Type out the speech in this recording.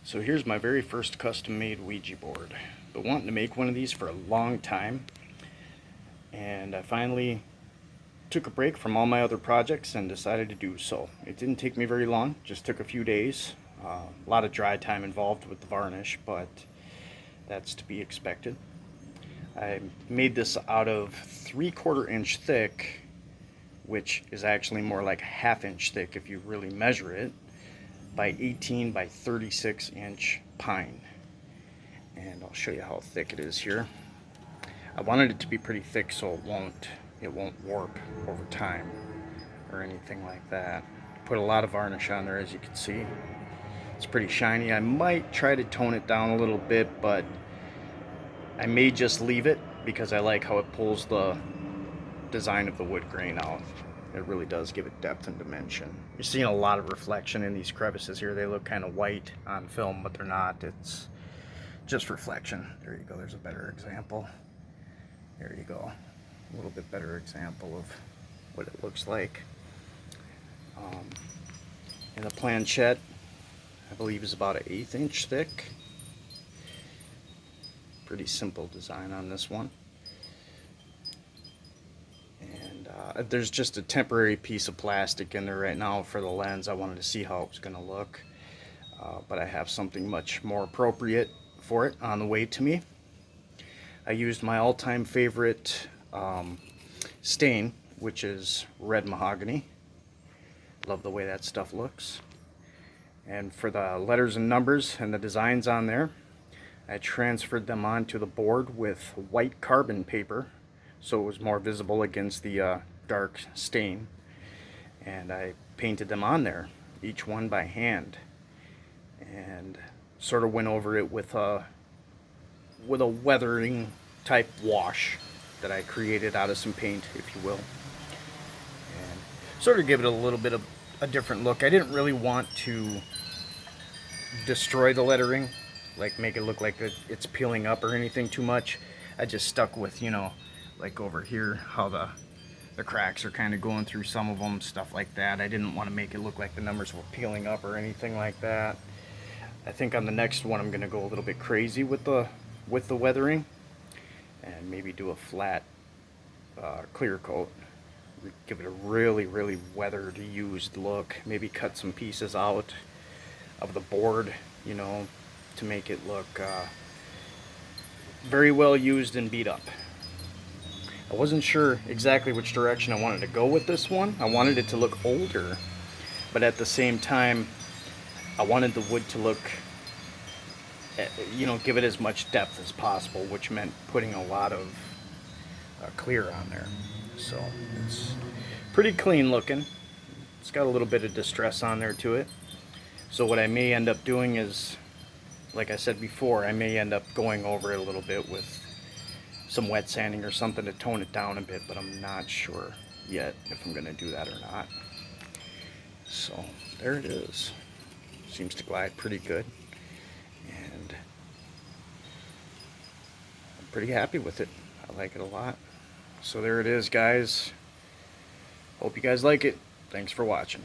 So here's my very first custom-made Ouija board. Been wanting to make one of these for a long time, and I finally took a break from all my other projects and decided to do so. It didn't take me very long, just took a few days. A lot of dry time involved with the varnish, but that's to be expected. I made this out of 3/4 inch thick, which is actually more like 1/2 inch thick if you really measure it, by 18 by 36 inch pine. And I'll show you how thick it is here. I wanted it to be pretty thick so it won't warp over time or anything like that. Put a lot of varnish on there, as you can see. It's pretty shiny. I might try to tone it down a little bit, but I may just leave it because I like how it pulls the design of the wood grain out. It really does give it depth and dimension. You're seeing a lot of reflection in these crevices here. They look kind of white on film, but they're not. It's just reflection. There you go. There's a better example. There you go. A little bit better example of what it looks like. And the planchette, I believe, is about an 1/8 inch thick. Pretty simple design on this one. There's just a temporary piece of plastic in there right now for the lens. I wanted to see how it was going to look, but I have something much more appropriate for it on the way to me. I used my all-time favorite stain, which is red mahogany. Love the way that stuff looks. And for the letters and numbers and the designs on there, I transferred them onto the board with white carbon paper so it was more visible against the dark stain, and I painted them on there, each one by hand, and sort of went over it with a weathering type wash that I created out of some paint, if you will, and sort of give it a little bit of a different look. I didn't really want to destroy the lettering, like make it look like it's peeling up or anything too much. I just stuck with, you know, like over here, how the cracks are kind of going through some of them, stuff like that. I didn't want to make it look like the numbers were peeling up or anything like that. I think on the next one I'm going to go a little bit crazy with the weathering and maybe do a flat clear coat. Give it a really weathered, used look. Maybe cut some pieces out of the board, you know, to make it look very well used and beat up. I wasn't sure exactly which direction I wanted to go with this one. I wanted it to look older, but at the same time, I wanted the wood to look, you know, give it as much depth as possible, which meant putting a lot of clear on there. So it's pretty clean looking. It's got a little bit of distress on there to it. So what I may end up doing is, like I said before, I may end up going over it a little bit with some wet sanding or something to tone it down a bit, but I'm not sure yet if I'm going to do that or not. So there it is. Seems to glide pretty good, and I'm pretty happy with it. I like it a lot. So there it is, guys. Hope you guys like it. Thanks for watching.